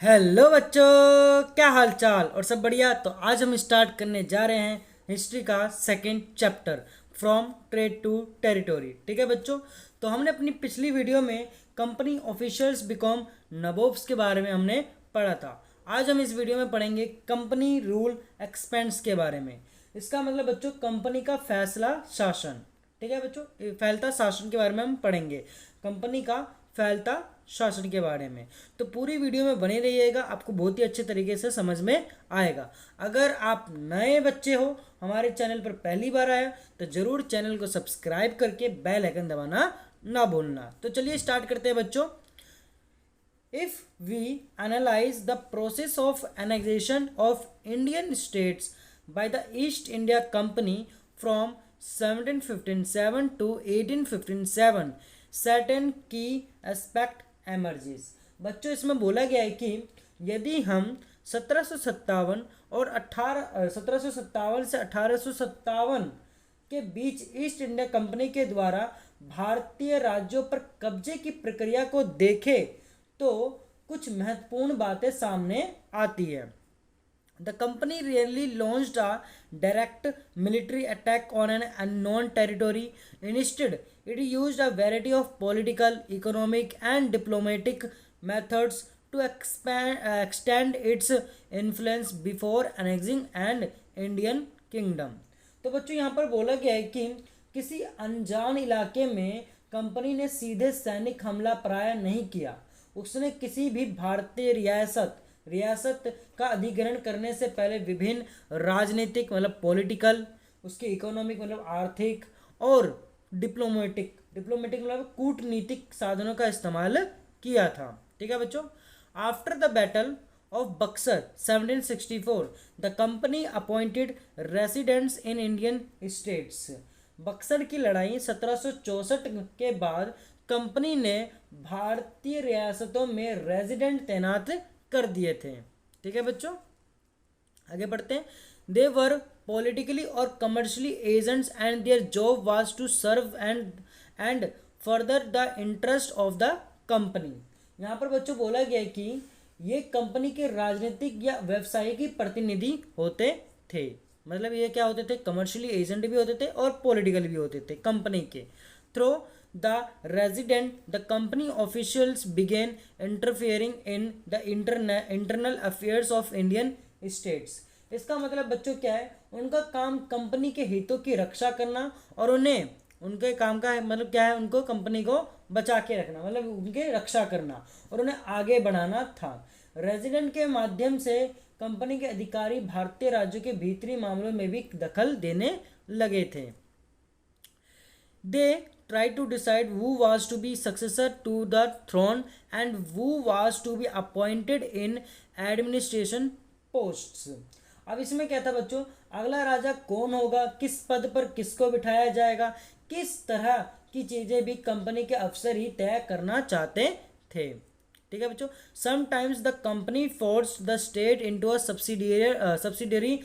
Hello बच्चों, क्या हाल चाल और सब बढ़िया। तो आज हम स्टार्ट करने जा रहे हैं हिस्ट्री का second chapter from trade to territory. ठीक है बच्चों, तो हमने अपनी पिछली वीडियो में कंपनी ऑफिशियल्स बिकॉम नबोब्स के बारे में हमने पढ़ा था। आज हम इस वीडियो में पढ़ेंगे कंपनी रूल एक्सपेंड्स के बारे में। इसका मतलब बच्चों कंपनी का फैसला शासन। ठीक है बच्चों, फैलता शासन के बारे में हम पढ़ेंगे, कंपनी का फैलता शासन के बारे में। तो पूरी वीडियो में बने रहिएगा, आपको बहुत ही अच्छे तरीके से समझ में आएगा। अगर आप नए बच्चे हो, हमारे चैनल पर पहली बार आए, तो जरूर चैनल को सब्सक्राइब करके बेल आइकन दबाना ना भूलना। तो चलिए स्टार्ट करते हैं बच्चों। If we analyze the process of annexation of Indian states by the East India Company from 1757 to 1857, certain key aspect emerges। बच्चों इसमें बोला गया है कि यदि हम 1757 और 1757 से 1857 के बीच ईस्ट इंडिया कंपनी के द्वारा भारतीय राज्यों पर कब्जे की प्रक्रिया को देखें तो कुछ महत्वपूर्ण बातें सामने आती है। The company rarely launched a direct military attack on an unknown territory. Instead it used a variety of political, economic and diplomatic methods to extend its influence before annexing an Indian kingdom। तो बच्चों यहाँ पर बोला गया है कि किसी अनजान इलाके में कंपनी ने सीधे सैनिक हमला प्राय नहीं किया। उसने किसी भी भारतीय रियासत का अधिग्रहण करने से पहले विभिन्न राजनीतिक मतलब पॉलिटिकल, उसके इकोनॉमिक मतलब आर्थिक, और डिप्लोमेटिक मतलब कूटनीतिक साधनों का इस्तेमाल किया था। ठीक है बच्चों। After the battle of Buxar 1764, the company appointed residents in Indian states। Buxar की लड़ाई 1764 के बाद कंपनी ने भारतीय रियासतों में रेजिडेंट तैनात कर दिए थे। ठीक है बच्चों, आगे बढ़ते हैं। दे वर पॉलिटिकली और commercially agents and their job was to serve and further the interest of the company. यहाँ पर बच्चों बोला गया है कि ये कंपनी के राजनीतिक या व्यवसायिक प्रतिनिधि होते थे। मतलब ये क्या होते थे, कमर्शियली एजेंट भी होते थे और पॉलिटिकल भी होते थे कंपनी के थ्रू। The resident the company officials began interfering in the internal affairs of Indian states. इसका मतलब बच्चों क्या है, उनका काम कंपनी के हितों की रक्षा करना और उन्हें उनके काम का मतलब क्या है, उनको कंपनी को बचा के रखना, मतलब उनके रक्षा करना और उन्हें आगे बढ़ाना था। रेजिडेंट के माध्यम से कंपनी के अधिकारी भारतीय राज्यों के भीतरी मामलों में भी दखल देने लगे थे। They try to decide who was to be successor to the throne and who was to be appointed in administration posts। अब इसमें क्या था बच्चों, अगला राजा कौन होगा, किस पद पर किसको बिठाया जाएगा, किस तरह की चीजें भी कंपनी के अफसर ही तय करना चाहते थे। ठीक है बच्चों। Sometimes the company force the state into a subsidiary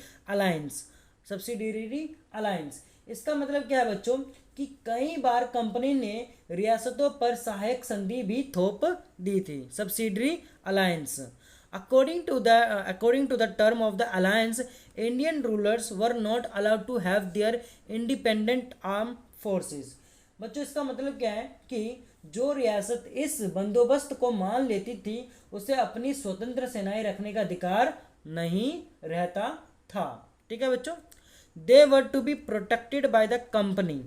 alliance. इसका मतलब क्या है बच्चों कि कई बार कंपनी ने रियासतों पर सहायक संधि भी थोप दी थी, subsidiary alliance. According to the term of the alliance, Indian rulers were not allowed to have their independent armed forces। बच्चों इसका मतलब क्या है कि जो रियासत इस बंदोबस्त को मान लेती थी उसे अपनी स्वतंत्र सेनाएं रखने का अधिकार नहीं रहता था। ठीक है बच्चों। They were to be protected by the company.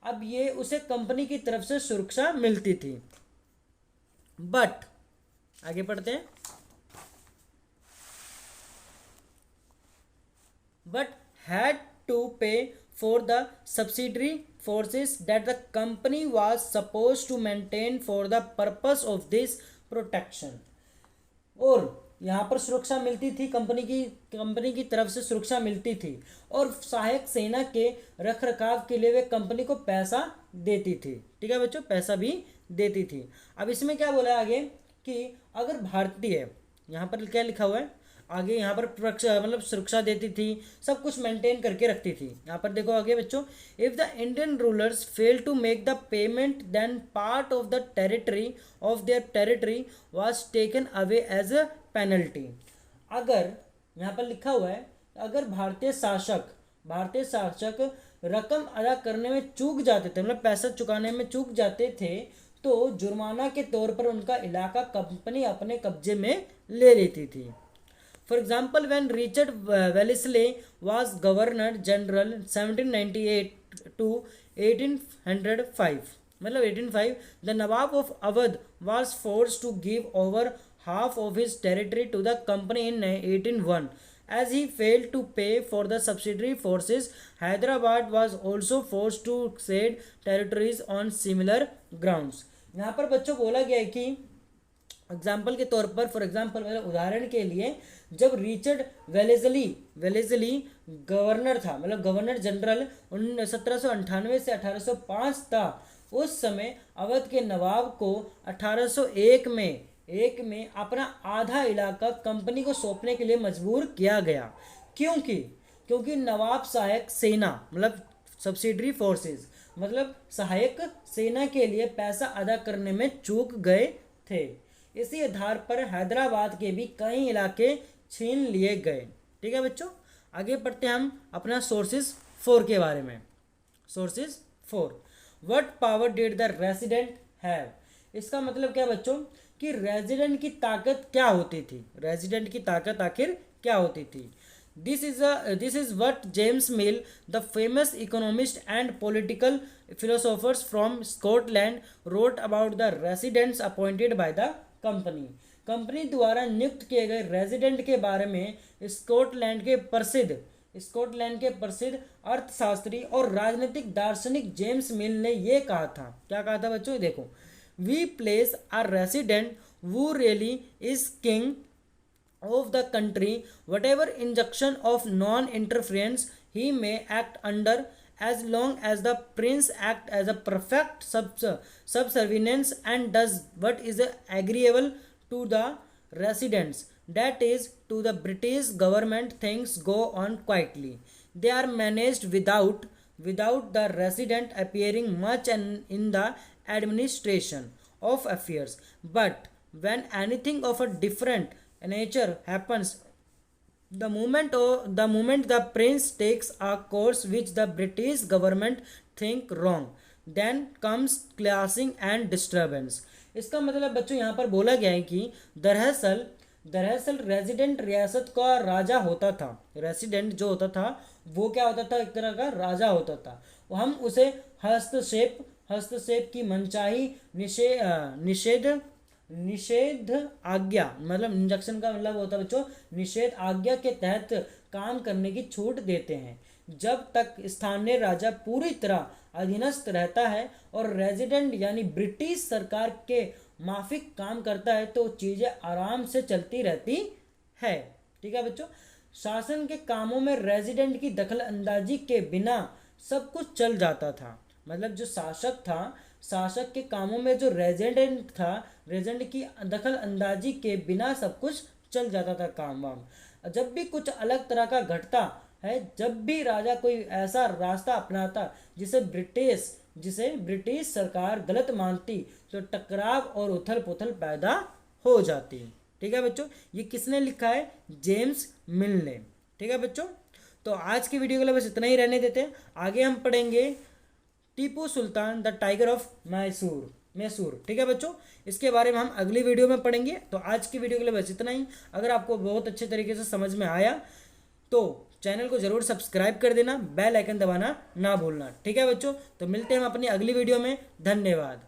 अब ये उसे कंपनी की तरफ से सुरक्षा मिलती थी। बट आगे पढ़ते हैं। but had to pay for the subsidiary forces that the company was supposed to maintain for the purpose of this protection। और यहाँ पर सुरक्षा मिलती थी, कंपनी की तरफ से सुरक्षा मिलती थी और सहायक सेना के रख रखाव के लिए वे कंपनी को पैसा देती थी। ठीक है बच्चों, पैसा भी देती थी। अब इसमें क्या बोला आगे कि अगर भारतीय, यहाँ पर क्या लिखा हुआ है, आगे यहाँ पर मतलब सुरक्षा देती थी, सब कुछ मेंटेन करके रखती थी। यहाँ पर देखो आगे बच्चों, if the Indian rulers fail to make the payment then part of the territory of their territory was taken away as a penalty. अगर यहाँ पर लिखा हुआ है, अगर भारतीय शासक रकम अदा करने में चूक जाते थे, मतलब पैसा चुकाने में चूक जाते थे, तो जुर्माना के तौर पर उनका इलाका कंपनी अपने कब्जे में ले लेती थी। For example, when Richard Wellesley was governor general 1798 to 1805, मतलब 1805, the nawab of Awadh was forced to give over half of his territory to the company in 1801 as he failed to pay for the subsidiary forces. Hyderabad was also forced to cede territories on similar grounds. यहाँ पर बच्चों बोला गया है कि example के तौर पर, फॉर एग्जाम्पल मतलब उदाहरण के लिए, जब रिचर्ड वेलेजली गवर्नर था, मतलब गवर्नर जनरल 1798 से 1805 था, उस समय अवध के नवाब को 1801 में अपना आधा इलाका कंपनी को सौंपने के लिए मजबूर किया गया। क्योंकि नवाब सहायक सेना, मतलब सब्सिडरी फोर्सेस, मतलब सहायक सेना के लिए पैसा अदा करने में चूक गए थे। इसी आधार पर हैदराबाद के भी कई इलाके छीन लिए गए। ठीक है बच्चों, आगे पढ़ते हैं हम अपना सोर्सेज 4 के बारे में। Sources 4, what power did the resident have. इसका मतलब क्या बच्चों कि रेजिडेंट की ताकत क्या होती थी, रेजिडेंट की ताकत आखिर क्या होती थी। This is what James Mill, the famous economist and political philosophers from Scotland, wrote about the residents appointed by the company द्वारा नियुक्त किए गए रेजिडेंट के बारे में स्कॉटलैंड के प्रसिद्ध अर्थशास्त्री और राजनीतिक दार्शनिक जेम्स मिल ने यह कहा था। क्या कहा था बच्चों, देखो, we place a resident who really is king of the country, whatever injunction of non-interference he may act under, as long as the prince act as a perfect subservience and does what is agreeable to the residents, that is to the British government, things go on quietly. They are managed without the resident appearing much in the administration of affairs. But when anything of a different nature happens, the moment the prince takes a course which the British government think wrong, then comes clashing and disturbance. इसका मतलब बच्चों यहाँ पर बोला गया है कि दरअसल रेजिडेंट रियासत का राजा होता था। रेसिडेंट जो होता था वो क्या होता था, एक तरह का राजा होता था। हम उसे हस्तक्षेप की मनचाही निषेध आज्ञा, मतलब इंजक्शन का मतलब होता है बच्चों निषेध आज्ञा के तहत काम करने की छूट देते हैं, जब तक स्थानीय राजा पूरी तरह अधीनस्थ रहता है और रेजिडेंट यानी ब्रिटिश सरकार के माफिक काम करता है तो चीज़ें आराम से चलती रहती है। ठीक है बच्चों, शासन के कामों में रेजिडेंट की दखल अंदाजी के बिना सब कुछ चल जाता था। मतलब जो शासक के कामों में जो रेजिडेंट की दखल अंदाजी के बिना सब कुछ चल जाता था काम वाम। जब भी कुछ अलग तरह का घटता है, जब भी राजा कोई ऐसा रास्ता अपनाता जिसे ब्रिटिश सरकार गलत मानती, तो टकराव और उथल पुथल पैदा हो जाती। ठीक है बच्चों, ये किसने लिखा है, जेम्स मिल ने। ठीक है बच्चों, तो आज की वीडियो के लिए बस इतना ही रहने देते हैं। आगे हम पढ़ेंगे Tipu Sultan the tiger of Mysore. ठीक है बच्चों, इसके बारे में हम अगली वीडियो में पढ़ेंगे। तो आज की वीडियो के लिए बस इतना ही। अगर आपको बहुत अच्छे तरीके से समझ में आया तो चैनल को जरूर सब्सक्राइब कर देना, बेल आइकन दबाना ना भूलना। ठीक है बच्चों, तो मिलते हैं हम अपनी अगली वीडियो में। धन्यवाद।